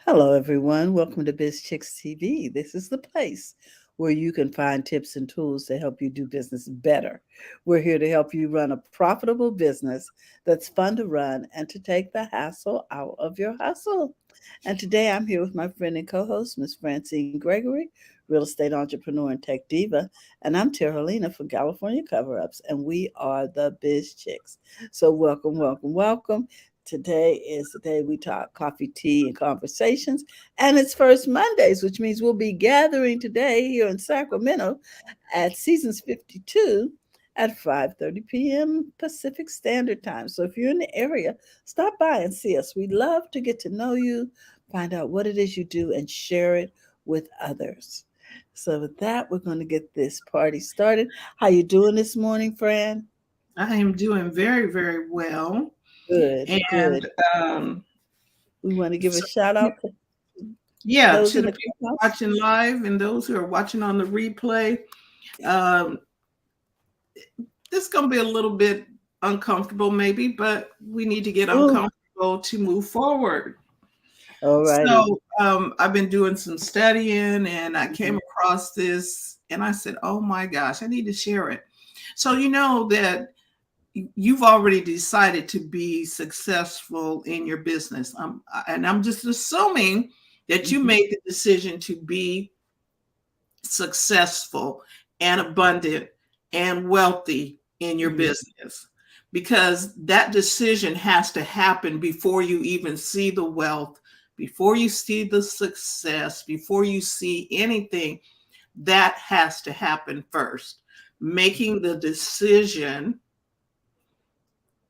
Hello, everyone. Welcome to BizChicks TV. This is the place where you can find tips and tools to help you do business better. We're here to help you run a profitable business that's fun to run and to take the hassle out of your hustle. And today I'm here with my friend and co host, Miss Francine Gregory, real estate entrepreneur and tech diva. And I'm Terralina for California Cover Ups, and we are the Biz Chicks. So, welcome, welcome, welcome. Today is the day we talk coffee, tea, and conversations. And it's First Mondays, which means we'll be gathering today here in Sacramento at Seasons 52 at 5:30 p.m. Pacific Standard Time. So if you're in the area, stop by and see us. We'd love to get to know you, find out what it is you do, and share it with others. So with that, we're going to get this party started. How you doing this morning, Fran? I am doing very, very well. Good, good. And We want to give a so, shout out to yeah, those to in the the people clubhouse. watching live and those who are watching on the replay, um, this is going to be a little bit uncomfortable, maybe, but we need to get Oh, uncomfortable to move forward. all righty. So I've been doing some studying and I came Mhm. across this and I said, oh my gosh, I need to share it. So, you know that you've already decided to be successful in your business. And I'm just assuming that you Mhm. made the decision to be successful and abundant and wealthy in your Mhm. business because that decision has to happen before you even see the wealth, before you see the success, before you see anything. That has to happen first. Making the decision,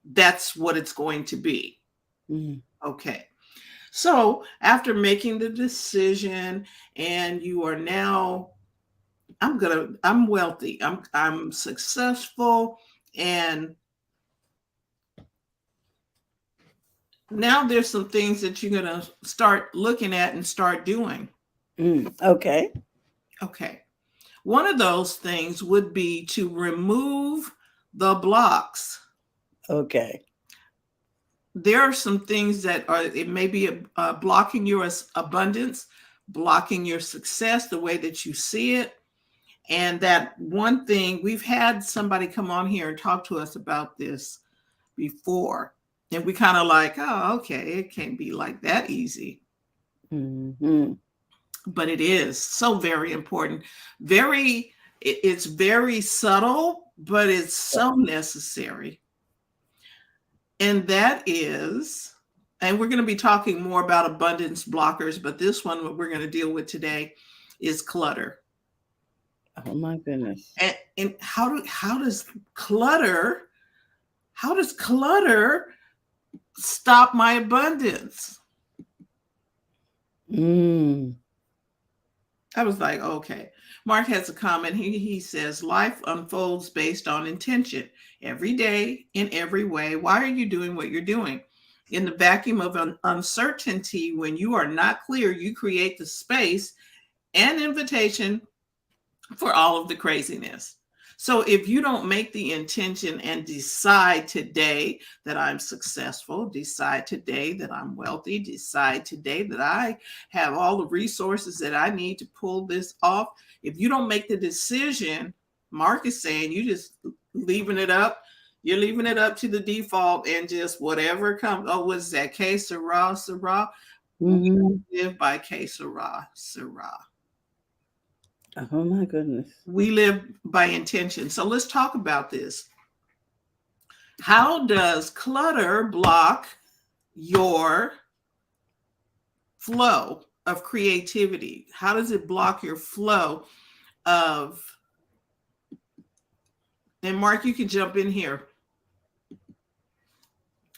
that's what it's going to be. Mhm. Okay. So after making the decision and you are now, I'm wealthy, I'm successful, and now there's some things that you're gonna start looking at and start doing. Okay. Okay. One of those things would be to remove the blocks. Okay. There are some things that are, it may be blocking your abundance, blocking your success, the way that you see it. And that one thing, we've had somebody come on here and talk to us about this before. And we kind of like, oh, okay, it can't be like that easy. Mhm. But it is so very important. Very, it's very subtle, but it's so necessary. And that is, and we're going to be talking more about abundance blockers, but this one, what we're going to deal with today is clutter. Oh my goodness. And clutter how does clutter stop my abundance? Mm. I was like, okay. Mark has a comment. He says, life unfolds based on intention every day in every way. Why are you doing what you're doing? In the vacuum of uncertainty, when you are not clear, you create the space and invitation for all of the craziness. So if you don't make the intention and decide today that I'm successful, decide today that I'm wealthy, decide today that I have all the resources that I need to pull this off, if you don't make the decision, Mark is saying you just leaving it up. You're leaving it up to the default and just whatever comes. Oh, what's that? Que sera, sera. We Mhm. live by que sera, sera. Oh my goodness. We live by intention. So let's talk about this. How does clutter block your flow of creativity? How does it block your flow of, and Mark, you can jump in here.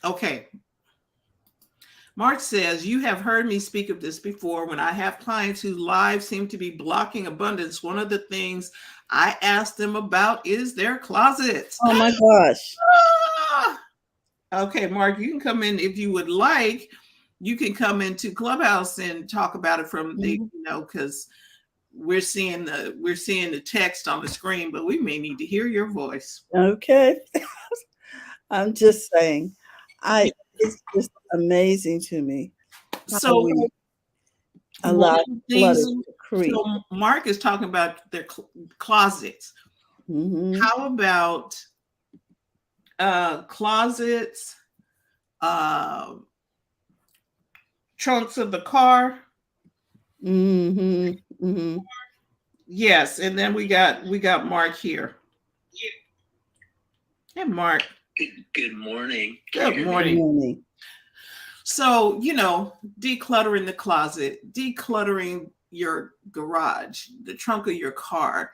Okay. Mark says, you have heard me speak of this before. When I have clients whose lives seem to be blocking abundance, one of the things I ask them about is their closets. Oh my gosh. Ah! Okay, Mark, you can come in if you would like. You can come into Clubhouse and talk about it from the, Mhm. because we're seeing the text on the screen, but we may need to hear your voice. Okay. I'm just saying, Yeah. it's just amazing to me how So we One allow of the things, clutter to creep. so Mark is talking about their closets. Mm-hmm. How about closets, uh, trunks of the car? Mm-hmm. Mm-hmm. Yes, and then we got Mark here. Hey, Mark. Good morning. Can you Good hear me? Good morning. morning. So, decluttering the closet, decluttering your garage, the trunk of your car.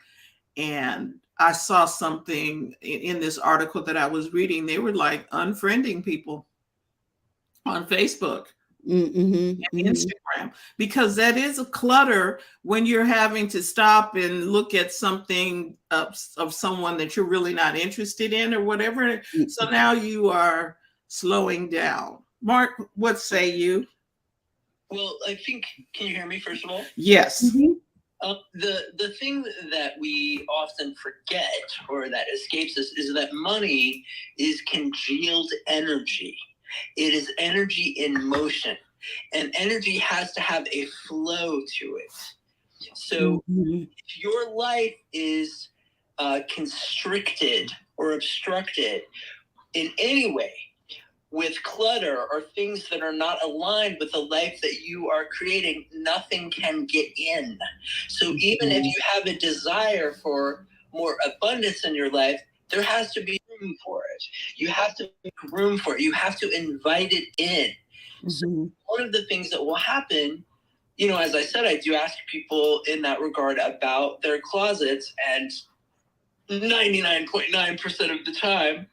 And I saw something in this article that I was reading. They were like unfriending people on Facebook Mm-hmm. and Mm-hmm. Instagram because that is a clutter when you're having to stop and look at something of someone that you're really not interested in or whatever. So now you are slowing down. Mark, what say you? Well, I think, can you hear me first of all? Yes. Mm-hmm. The thing that we often forget or that escapes us is that money is congealed energy. It is energy in motion, and energy has to have a flow to it. So Mm-hmm. if your life is constricted or obstructed in any way with clutter or things that are not aligned with the life that you are creating, nothing can get in. So even if you have a desire for more abundance in your life, there has to be room for it. You have to make room for it. You have to invite it in. So one of the things that will happen, as I said, I do ask people in that regard about their closets, and 99.9% of the time,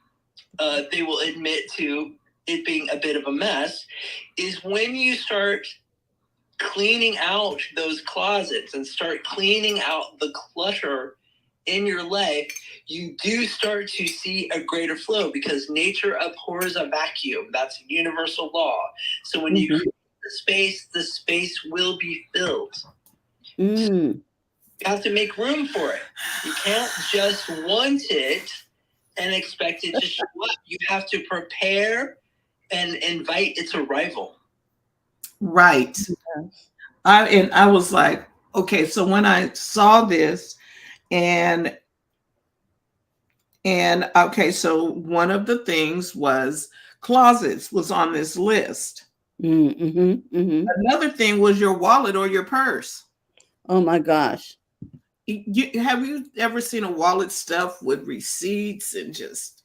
they will admit to it being a bit of a mess, is when you start cleaning out those closets and start cleaning out the clutter in your life, you do start to see a greater flow because nature abhors a vacuum. That's a universal law. So when you create the space will be filled. Mm-hmm. You have to make room for it. You can't just want it and expect it to show up. You have to prepare and invite its arrival. Right. I was like, okay, so when I saw this and okay, so one of the things was closets was on this list. Mm-hmm. Mm-hmm. Another thing was your wallet or your purse. Oh my gosh. Have you ever seen a wallet stuffed with receipts and just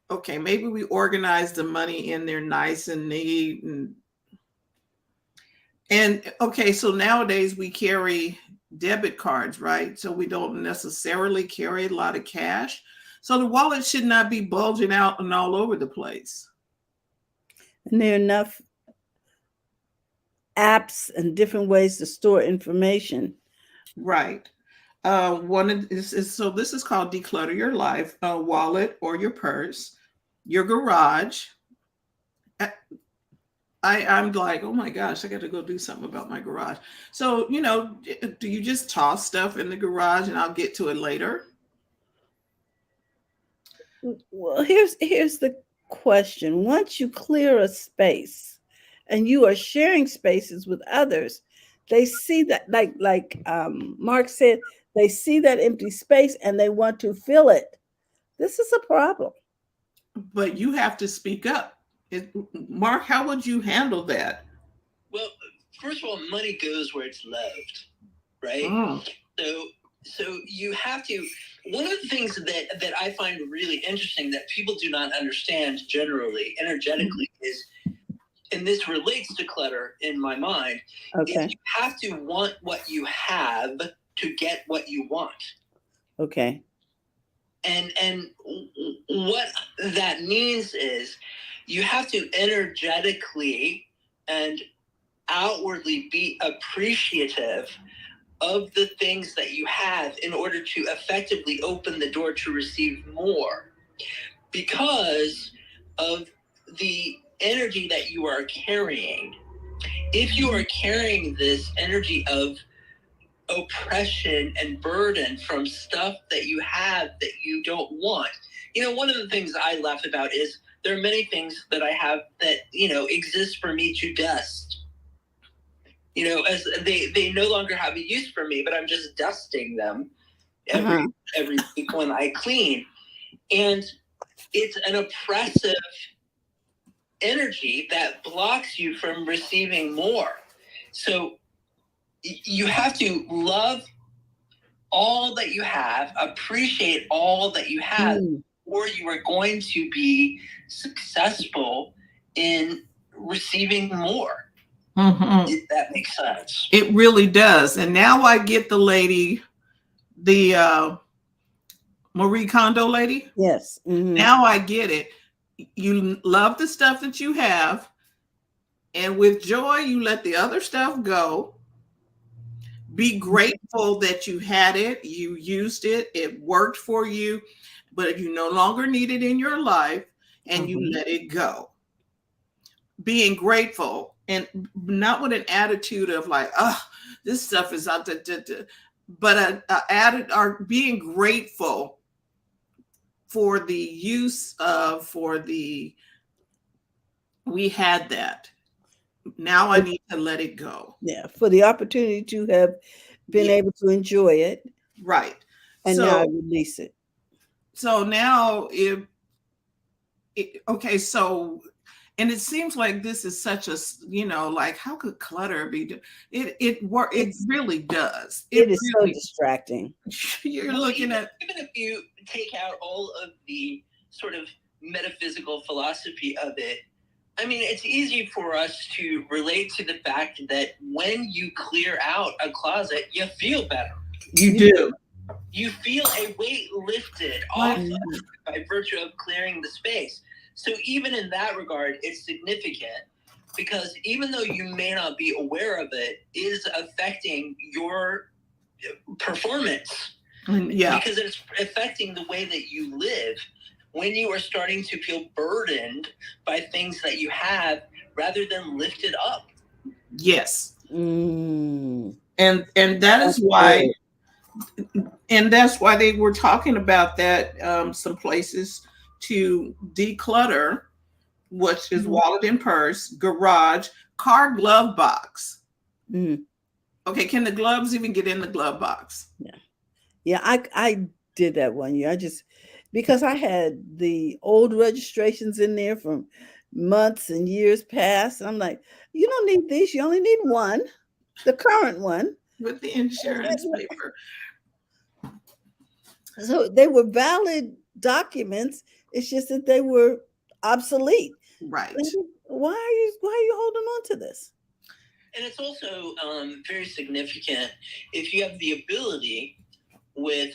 okay, maybe we organize the money in there nice and neat and okay, so nowadays we carry debit cards, right? So we don't necessarily carry a lot of cash. So the wallet should not be bulging out and all over the place. And there are enough apps and different ways to store information. Right. So this is called declutter your life, wallet or your purse, your garage. I'm like, oh my gosh, I got to go do something about my garage. So, do you just toss stuff in the garage and I'll get to it later? Well, here's the question. Once you clear a space and you are sharing spaces with others, they see that Mark said, they see that empty space and they want to fill it. This is a problem. But you have to speak up. Mark, how would you handle that? Well, first of all, money goes where it's loved, right? Mm. So you have to. One of the things that I find really interesting that people do not understand generally, energetically, is, and this relates to clutter in my mind, is Okay. you have to want what you have to get what you want. Okay. And what that means is you have to energetically and outwardly be appreciative of the things that you have in order to effectively open the door to receive more, because of the energy that you are carrying. If you are carrying this energy of oppression and burden from stuff that you have that you don't want. One of the things I laugh about is there are many things that I have that, exist for me to dust. as they no longer have a use for me, but I'm just dusting them every week when I clean. And it's an oppressive energy that blocks you from receiving more. So you have to love all that you have, appreciate all that you have, or you are going to be successful in receiving more. If that makes sense. It really does. And now I get the lady, the Marie Kondo lady. Yes. Now I get it. You love the stuff that you have, and with joy, you let the other stuff go. Be grateful that you had it, you used it, it worked for you, but you no longer need it in your life, and you let it go. Being grateful, and not with an attitude of like, oh, this stuff is out, but being grateful for the use of, we had that. Now I need to let it go. Yeah, for the opportunity to have been able to enjoy it. Right. And now I release it. So now okay, so, and it seems like this is such a, like, how could clutter be? It really does. It is really so distracting. You're looking at, even if you take out all of the sort of metaphysical philosophy of it, I mean, it's easy for us to relate to the fact that when you clear out a closet, you feel better. You do. You feel a weight lifted off by virtue of clearing the space. So even in that regard, it's significant, because even though you may not be aware of it, is affecting your performance. Because it's affecting the way that you live. When you are starting to feel burdened by things that you have rather than lifted up. Yes. And that is why, and that's why they were talking about that, some places to declutter, which is wallet and purse, garage, car glove box. Okay, can the gloves even get in the glove box? Yeah, I did that one year. Because I had the old registrations in there from months and years past. I'm like, you don't need these. You only need one, the current one. With the insurance paper. So they were valid documents. It's just that they were obsolete. Right. Why are you holding on to this? And it's also very significant if you have the ability with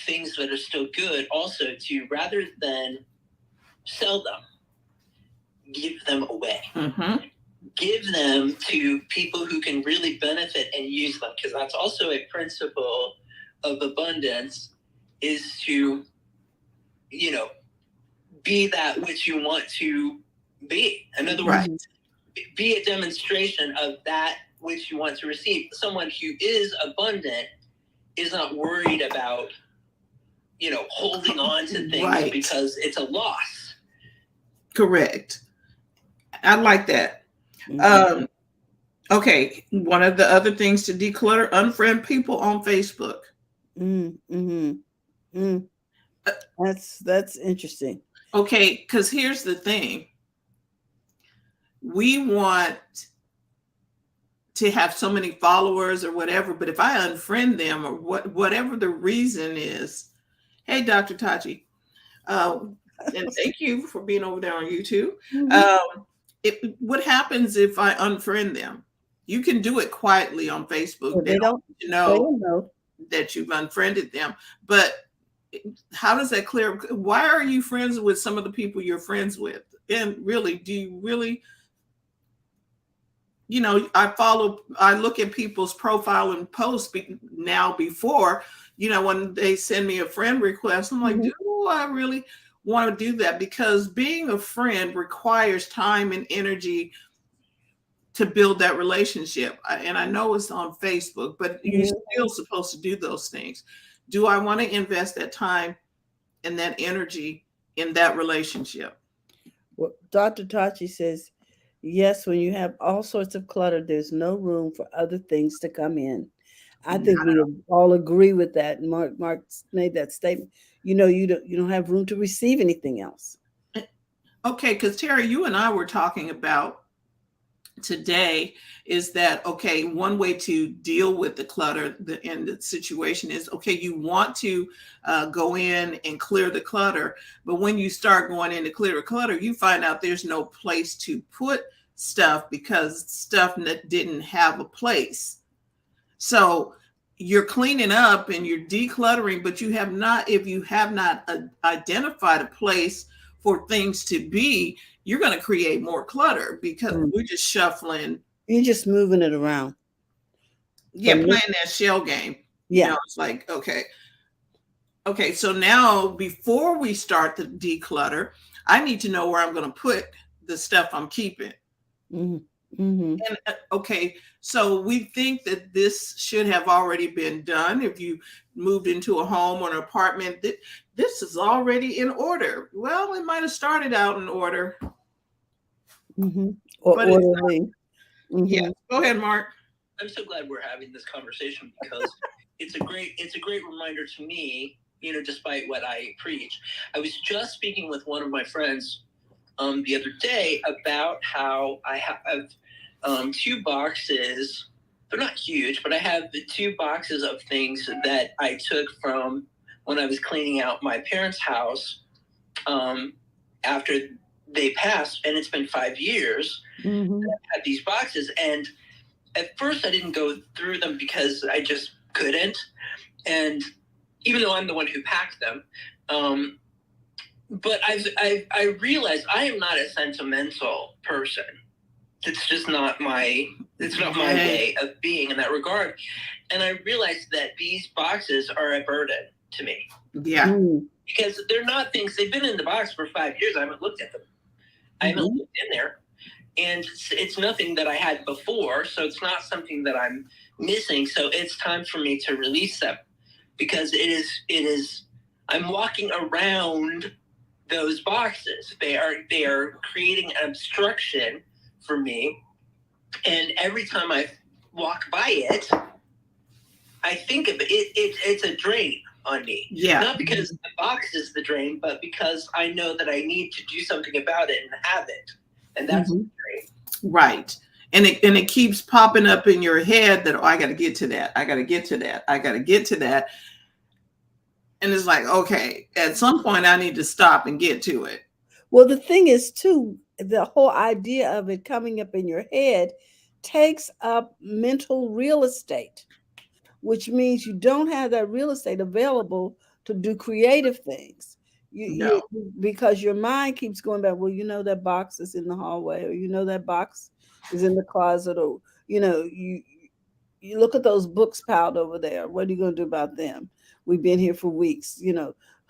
things that are still good also to, rather than sell them, give them away. Give them to people who can really benefit and use them, because that's also a principle of abundance, is to be that which you want to be. In other words, be a demonstration of that which you want to receive. Someone who is abundant is not worried about, holding on to things because it's a loss. Correct. I like that. Okay. One of the other things to declutter, unfriend people on Facebook. That's interesting. Okay. Because here's the thing. We want to have so many followers or whatever, but if I unfriend them or whatever the reason is, hey, Dr. Tachi, and thank you for being over there on YouTube. What happens if I unfriend them? You can do it quietly on Facebook. Well, they don't know that you've unfriended them, but how does that clear? Why are you friends with some of the people you're friends with? And really, do you really? I look at people's profile and posts now before, when they send me a friend request, I'm like, do I really want to do that? Because being a friend requires time and energy to build that relationship. And I know it's on Facebook, but you're still supposed to do those things. Do I want to invest that time and that energy in that relationship? Well, Dr. Tachi says, Yes, when you have all sorts of clutter, there's no room for other things to come in. I think we all agree with that. Mark made that statement. You don't have room to receive anything else. Okay, because Terry, you and I were talking about today is that okay, one way to deal with the clutter in the situation is okay, you want to go in and clear the clutter, but when you start going in to clear the clutter, you find out there's no place to put stuff because stuff that didn't have a place. So you're cleaning up and you're decluttering, but you have not, if you have not identified a place for things to be, you're going to create more clutter because Mm. we're just shuffling. You're just moving it around Yeah, from playing that shell game. yeah. It's like, okay, so now before we start the declutter, I need to know where I'm going to put the stuff I'm keeping. Mm-hmm. Mm-hmm. And okay, so we think that this should have already been done. If you moved into a home or an apartment, that this is already in order. Well, it might have started out in order, Mm-hmm. Or but it's orderly. yeah. Mm-hmm. Go ahead, Mark. I'm so glad we're having this conversation because it's a great reminder to me, despite what I preach. I was just speaking with one of my friends the other day about how I have two boxes. They're not huge, but I have the two boxes of things that I took from when I was cleaning out my parents' house after they passed, and it's been 5 years. Mm-hmm. I had these boxes, and at first I didn't go through them because I just couldn't, and even though I'm the one who packed them, but I realized I am not a sentimental person. It's just not my way of being in that regard. And I realized that these boxes are a burden to me. Yeah. Mm-hmm. Because they're not things, they've been in the box for 5 years. I haven't looked at them. I haven't looked in there. And it's nothing that I had before. So it's not something that I'm missing. So it's time for me to release them because it is, I'm walking around those boxes. They are creating an obstruction for me. And every time I walk by it, I think of it. It's a drain on me. Yeah. Not because the box is the drain, but because I know that I need to do something about it and have it. And that's the drain. Right. And it keeps popping up in your head that, oh, I got to get to that. I got to get to that. I got to get to that. And it's like, okay, at some point I need to stop and get to it. Well, the thing is, too, the whole idea of it coming up in your head takes up mental real estate, which means you don't have that real estate available to do creative things. No. Because your mind keeps going back. Well, that box is in the hallway, or that box is in the closet, or you look at those books piled over there. What are you going to do about them? We've been here for weeks.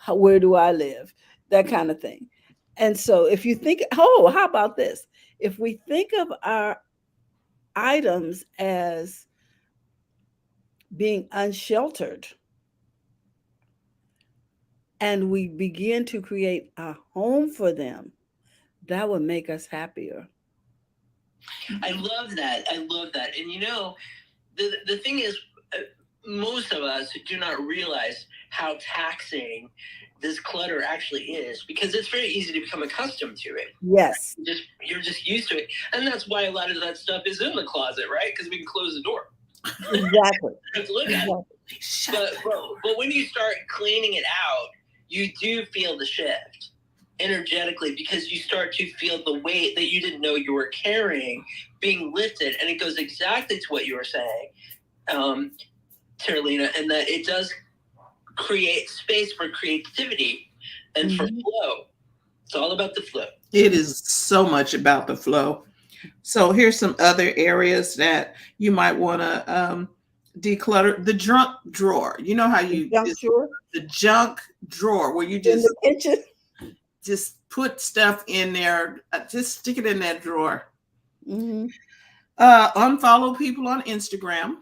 Where do I live? That kind of thing. And so if you think, oh, how about this? If we think of our items as being unsheltered and we begin to create a home for them, that would make us happier. I love that. And the thing is, most of us do not realize how taxing this clutter actually is because it's very easy to become accustomed to it. Yes. You're just used to it. And that's why a lot of that stuff is in the closet, right? Because we can close the door. Exactly. Have to look at it. But when you start cleaning it out, you do feel the shift energetically because you start to feel the weight that you didn't know you were carrying being lifted. And it goes exactly to what you were saying, Terralina, and that it does create space for creativity and for flow. It's all about the flow. It is so much about the flow. So here's some other areas that you might want to declutter. The junk drawer. You know how you the junk drawer where you just in the kitchen. Just put stuff in there. Just stick it in that drawer. Mm-hmm. Unfollow people on Instagram.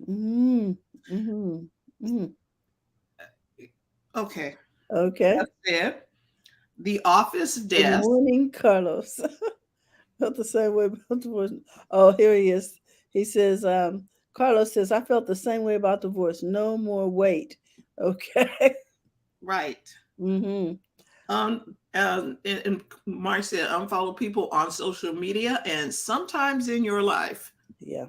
Mm-hmm. Mm-hmm. Mm-hmm. Okay. Okay. That's it. The office desk. Good morning, Carlos. Felt the same way about divorce. Oh, here he is. He says, Carlos says, I felt the same way about divorce. No more wait. Okay. Right. Mm-hmm. And Mark said, unfollow people on social media and sometimes in your life. Yeah.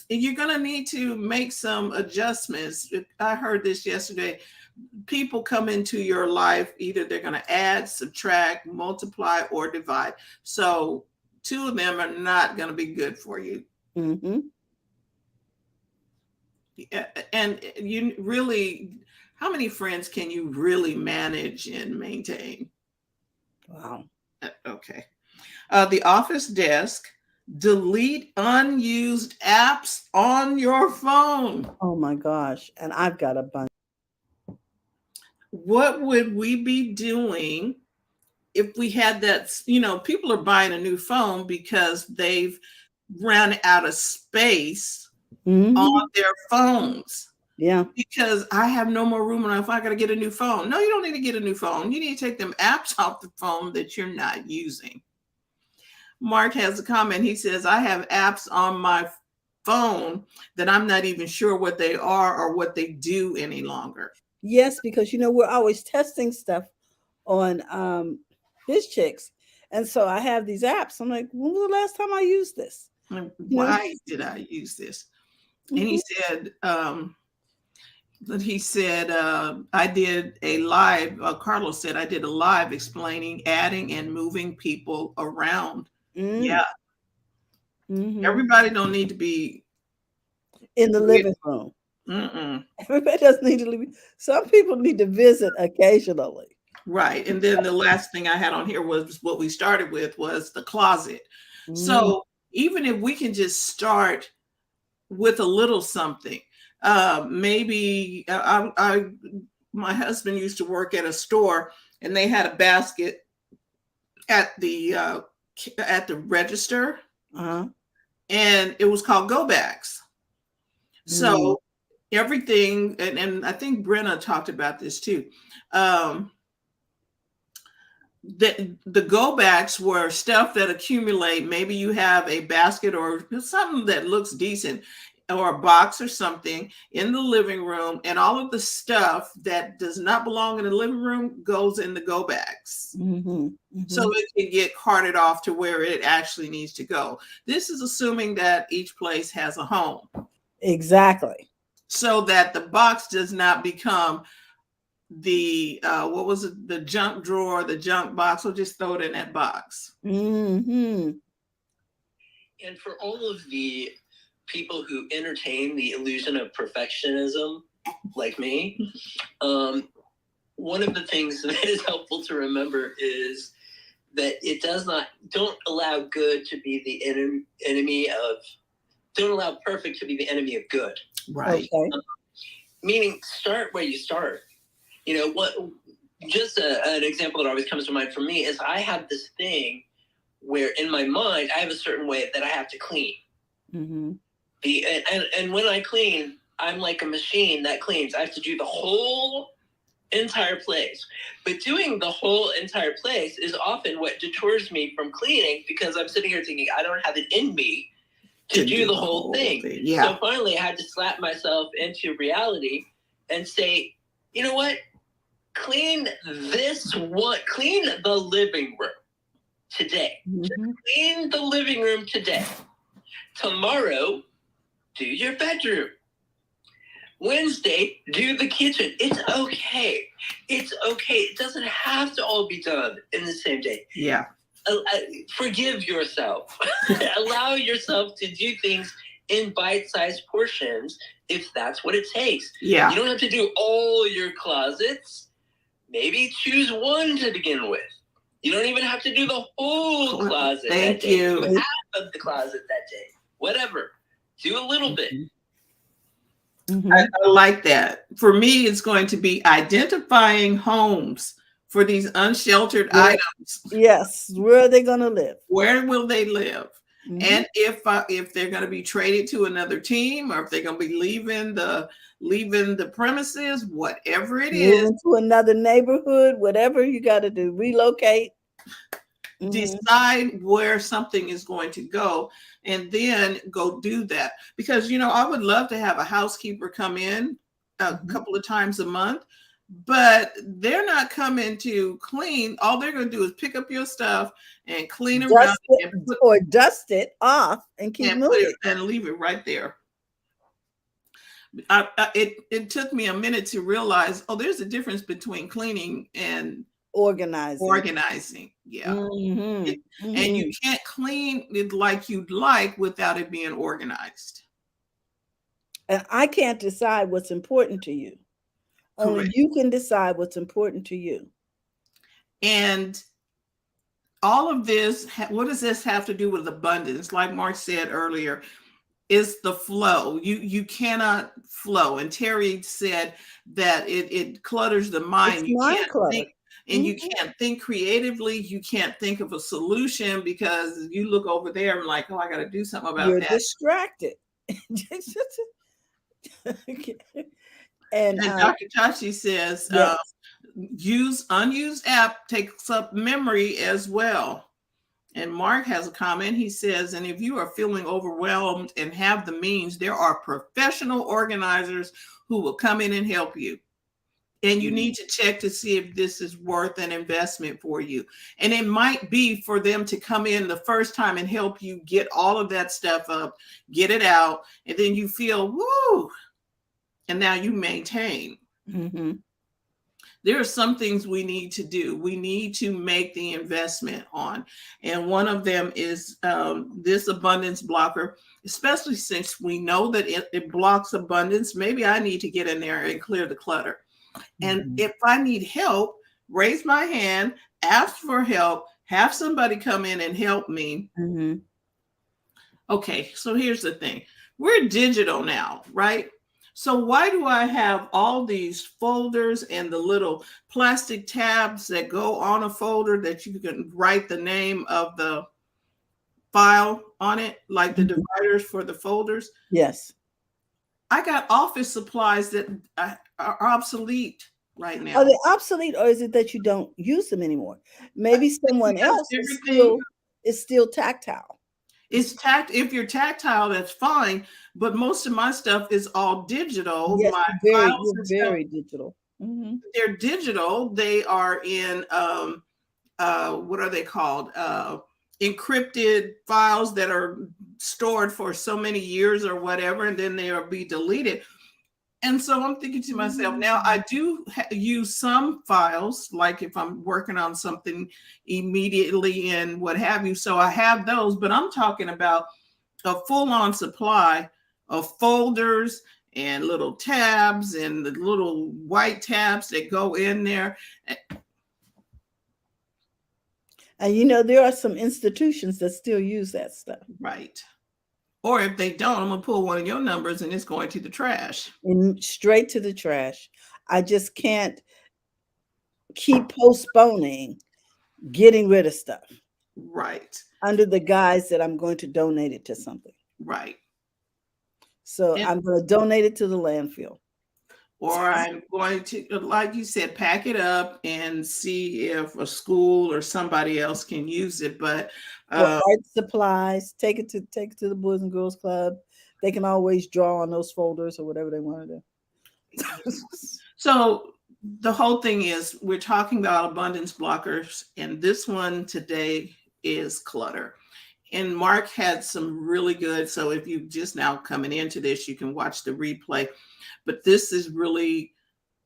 You're going to need to make some adjustments. I heard this yesterday. People come into your life, either they're going to add, subtract, multiply, or divide. So two of them are not going to be good for you. Mm-hmm. And you really, how many friends can you really manage and maintain? Wow. Okay. The office desk, delete unused apps on your phone. Oh my gosh. And I've got a bunch. What would we be doing if we had that? People are buying a new phone because they've run out of space Mm-hmm. on their phones. Yeah. Because I have no more room enough. I got to get a new phone. No, you don't need to get a new phone. You need to take them apps off the phone that you're not using. Mark has a comment. He says, I have apps on my phone that I'm not even sure what they are or what they do any longer. Yes, because we're always testing stuff on BizChicks. And so I have these apps. I'm like, when was the last time I used this? Why did I use this? And he said, I did a live, Carlos said, I did a live explaining adding and moving people around. Mm-hmm. Yeah. Mm-hmm. Everybody don't need to be in the living room. Mm-mm. Everybody doesn't need to leave. Some people need to visit occasionally. Right. And then the last thing I had on here was what we started with was the closet. Mm. So even if we can just start with a little something, maybe my husband used to work at a store and they had a basket at the register, and it was called go bags. So everything, and I think Brenna talked about this too. The go backs were stuff that accumulate. Maybe you have a basket or something that looks decent, or a box or something in the living room, and all of the stuff that does not belong in the living room goes in the go bags. So it can get carted off to where it actually needs to go. This is assuming that each place has a home. Exactly. So that the box does not become the what was it, the junk drawer, the junk box. We'll just throw it in that box. And for all of the people who entertain the illusion of perfectionism, like me, one of the things that is helpful to remember is that don't allow good to be the enemy of, don't allow perfect to be the enemy of good. Right. Okay. Meaning, start where you start. Just an example that always comes to mind for me is I have this thing where in my mind, I have a certain way that I have to clean. And when I clean, I'm like a machine that cleans. I have to do the whole entire place. But doing the whole entire place is often what deters me from cleaning, because I'm sitting here thinking, I don't have it in me to do the whole thing. Yeah. So finally, I had to slap myself into reality and say, you know what? Clean the living room today. Clean the living room today. Tomorrow, do your bedroom. Wednesday, do the kitchen. It's okay. It's okay. It doesn't have to all be done in the same day. Yeah. Forgive yourself. Allow yourself to do things in bite-sized portions if that's what it takes. Yeah. You don't have to do all your closets. Maybe choose one to begin with. You don't even have to do the whole closet. Thank you. Do half of the closet that day. Whatever. Do a little bit. I like that. For me, it's going to be identifying homes for these unsheltered items. Yes. Where are they going to live? Where will they live? And if they're going to be traded to another team, or if they're going to be leaving the premises, whatever it is, to another neighborhood, whatever you got to do, relocate. Decide where something is going to go and then go do that. Because, I would love to have a housekeeper come in a couple of times a month, but they're not coming to clean. All they're going to do is pick up your stuff and clean around or dust it off and keep moving and leave it right there. It took me a minute to realize, there's a difference between cleaning and organizing. Yeah. And you can't clean it like you'd like without it being organized. And I can't decide what's important to you. Only you can decide what's important to you. And all of this, what does this have to do with abundance? Like Mark said earlier, is the flow. You cannot flow. And Terry said that it clutters the mind. You can't think, and you can't think creatively. You can't think of a solution because you look over there and like, I got to do something about that. You're distracted. And Dr. Tachi says, yes. Use unused app takes up memory as well. And Mark has a comment. He says, and if you are feeling overwhelmed and have the means, there are professional organizers who will come in and help you. And you need to check to see if this is worth an investment for you. And it might be for them to come in the first time and help you get all of that stuff up, get it out, and then you feel, woo, and now you maintain. There are some things we need to do. We need to make the investment on. And one of them is this abundance blocker, especially since we know that it blocks abundance. Maybe I need to get in there and clear the clutter. And if I need help, raise my hand, ask for help, have somebody come in and help me. Okay, so here's the thing. We're digital now, right? So why do I have all these folders and the little plastic tabs that go on a folder that you can write the name of the file on it, like the dividers for the folders? Yes. I got office supplies that are obsolete right now. Are they obsolete, or is it that you don't use them anymore? Maybe someone else is still tactile. If you're tactile, that's fine. But most of my stuff is all digital. Yes, My very digital. They're digital. They are in what are they called? Encrypted files that are stored for so many years or whatever, and then they'll be deleted. And so I'm thinking to myself, now I do use some files, like if I'm working on something immediately and what have you. So I have those, but I'm talking about a full-on supply of folders and little tabs and the little white tabs that go in there. And there are some institutions that still use that stuff. Right. Or if they don't, I'm going to pull one of your numbers and it's going to the trash. And straight to the trash. I just can't keep postponing getting rid of stuff. Right. Under the guise that I'm going to donate it to something. Right. So I'm going to donate it to the landfill. Or I'm going to, like you said, pack it up and see if a school or somebody else can use it. But art supplies, take it to the Boys and Girls Club. They can always draw on those folders or whatever they want to do. So the whole thing is, we're talking about abundance blockers, and this one today is clutter. And Mark had some really good, so if you just now coming into this, you can watch the replay. But this is really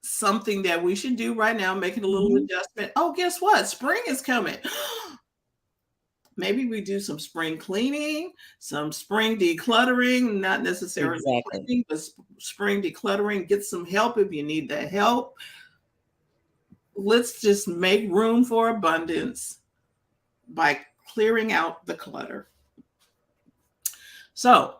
something that we should do right now, making a little adjustment. Oh, guess what? Spring is coming. Maybe we do some spring cleaning, some spring decluttering, not necessarily cleaning, but spring decluttering. Get some help if you need that help. Let's just make room for abundance by clearing out the clutter. So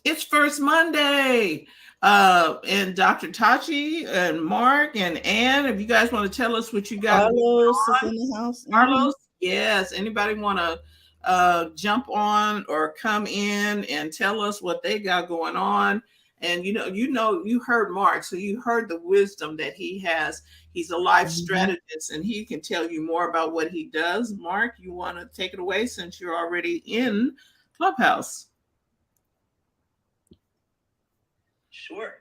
it's First Monday. And Dr. Tachi and Mark and Ann, if you guys want to tell us what you got. Carlos is in the house. Carlos, yes. Anybody want to jump on or come in and tell us what they got going on? And you heard Mark, so you heard the wisdom that he has. He's a life strategist, and he can tell you more about what he does. Mark, you want to take it away since you're already in Clubhouse? Sure.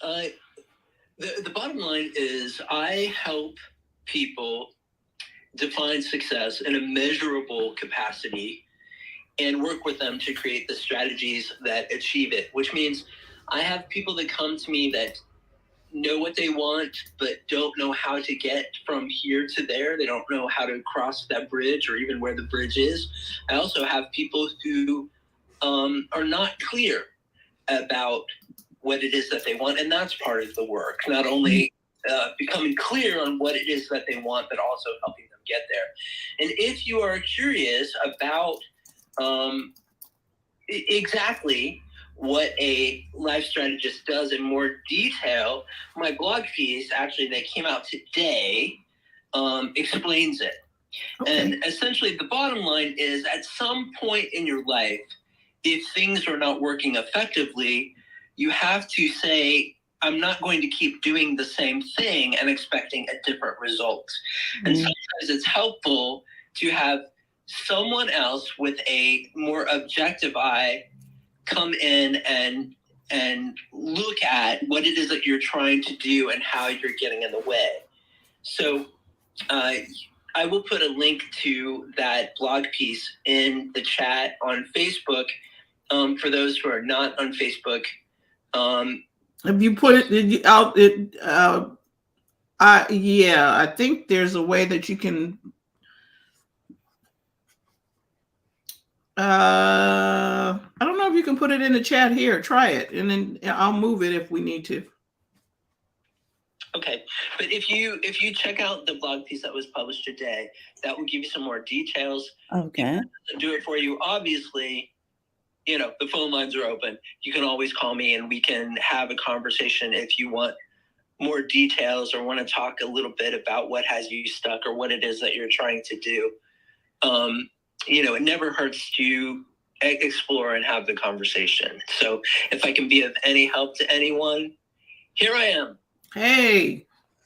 The bottom line is I help people define success in a measurable capacity and work with them to create the strategies that achieve it, which means I have people that come to me that know what they want, but don't know how to get from here to there. They don't know how to cross that bridge or even where the bridge is. I also have people who are not clear about what it is that they want. And that's part of the work, not only becoming clear on what it is that they want, but also helping them get there. And if you are curious about exactly what a life strategist does in more detail, my blog piece actually that came out today explains it. Okay. And essentially the bottom line is at some point in your life, if things are not working effectively, you have to say, I'm not going to keep doing the same thing and expecting a different result. Mm-hmm. And sometimes it's helpful to have someone else with a more objective eye come in and look at what it is that you're trying to do and how you're getting in the way. So I will put a link to that blog piece in the chat on Facebook. For those who are not on Facebook, if you put it out, I think there's a way that you can. I don't know if you can put it in the chat here. Try it, and then I'll move it if we need to. Okay, but if you check out the blog piece that was published today, that will give you some more details. Okay. If that doesn't do it for you, obviously, the phone lines are open. You can always call me and we can have a conversation if you want more details or want to talk a little bit about what has you stuck or what it is that you're trying to do. It never hurts to explore and have the conversation. So if I can be of any help to anyone, here I am. Hey,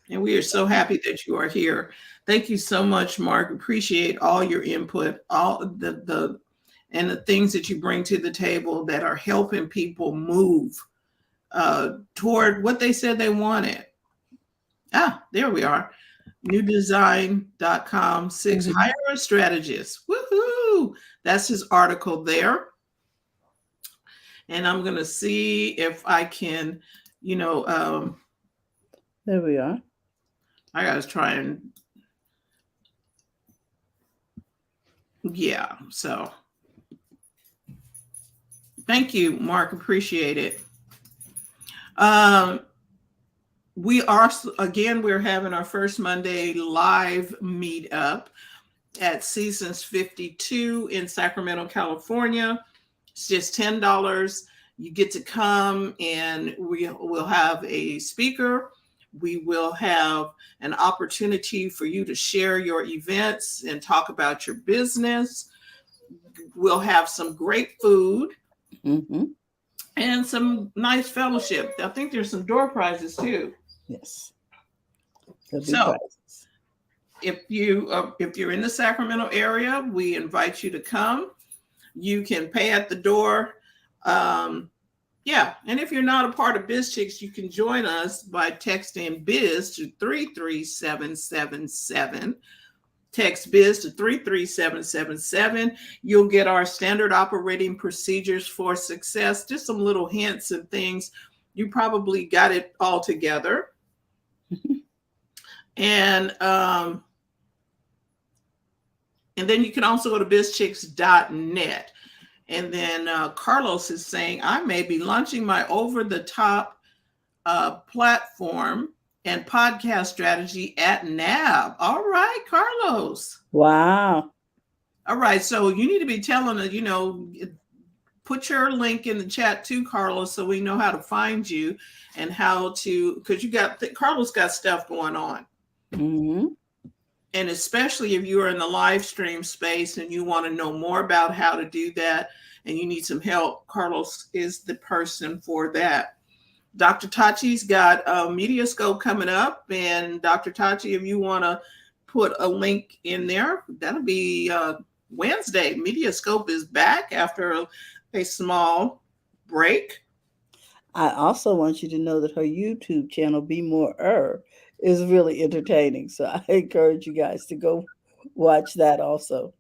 and we are so happy that you are here. Thank you so much, Mark. Appreciate all your input, all the things that you bring to the table that are helping people move toward what they said they wanted. There we are. newdesign.com 6 hire a strategist. Woohoo! That's his article there. And I'm going to see if I can, there we are. I got to try and, so thank you, Mark. Appreciate it. We're having our first Monday live meetup at Seasons 52 in Sacramento, California. It's just $10. You get to come and we'll have a speaker. We will have an opportunity for you to share your events and talk about your business. We'll have some great food and some nice fellowship. I think there's some door prizes too. Yes. So if you're in the Sacramento area, we invite you to come. You can pay at the door. And if you're not a part of BizChicks, you can join us by texting biz to 33777. Text biz to 33777. You'll get our standard operating procedures for success, just some little hints and things. You probably got it all together. And then you can also go to bizchicks.net. And then Carlos is saying, I may be launching my over-the-top platform and podcast strategy at NAB. All right, Carlos. Wow. All right. So you need to be telling us, put your link in the chat too, Carlos, so we know how to find you and how to, because Carlos got stuff going on. Mm-hmm. And especially if you are in the live stream space and you want to know more about how to do that and you need some help, Carlos is the person for that. Dr. Tachi's got a Mediascope coming up. And Dr. Tachi, if you want to put a link in there, that'll be Wednesday. Mediascope is back after a small break. I also want you to know that her YouTube channel, Be More is really entertaining. So I encourage you guys to go watch that also.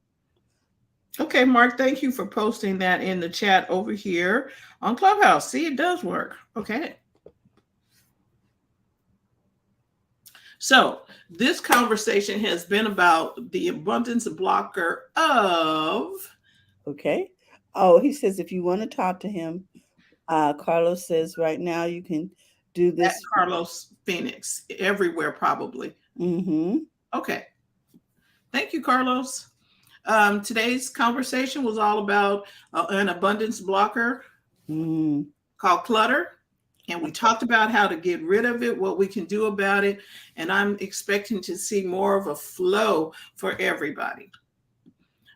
Okay, Mark, thank you for posting that in the chat over here on Clubhouse. See, it does work. Okay. So this conversation has been about the abundance blocker of. Okay. Oh, he says if you want to talk to him, Carlos says right now you can do At this. Carlos Phoenix, everywhere probably. Mm-hmm. Okay. Thank you, Carlos. Today's conversation was all about an abundance blocker called clutter. And we talked about how to get rid of it, what we can do about it. And I'm expecting to see more of a flow for everybody.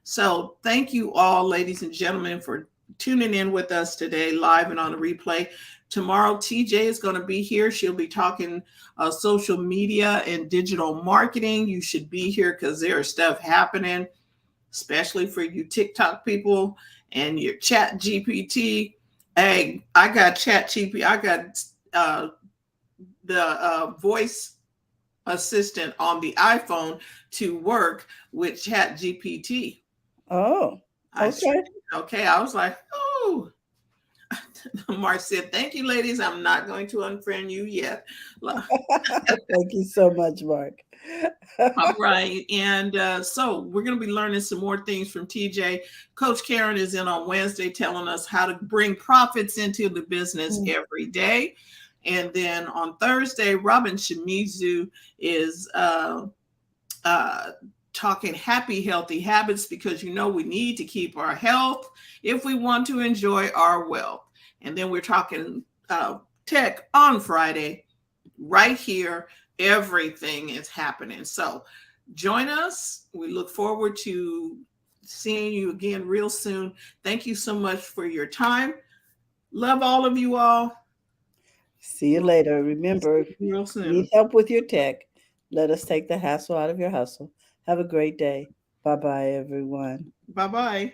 So thank you all, ladies and gentlemen, for tuning in with us today, live and on the replay. Tomorrow, TJ is going to be here. She'll be talking social media and digital marketing. You should be here because there's stuff happening, especially for you TikTok people and your Chat GPT. Hey, I got Chat GPT. I got the voice assistant on the iPhone to work with Chat GPT. Oh, okay. Okay, I was like, oh. Mark said, thank you, ladies. I'm not going to unfriend you yet. Thank you so much, Mark. All right. And so we're going to be learning some more things from TJ. Coach Karen is in on Wednesday telling us how to bring profits into the business every day. And then on Thursday, Robin Shimizu is talking happy, healthy habits because we need to keep our health if we want to enjoy our wealth. And then we're talking tech on Friday, right here. Everything is happening. So join us. We look forward to seeing you again real soon. Thank you so much for your time. Love all of you all. See you later. Remember, if real you soon. need help with your tech, let us take the hassle out of your hustle. Have a great day. Bye-bye, everyone. Bye-bye.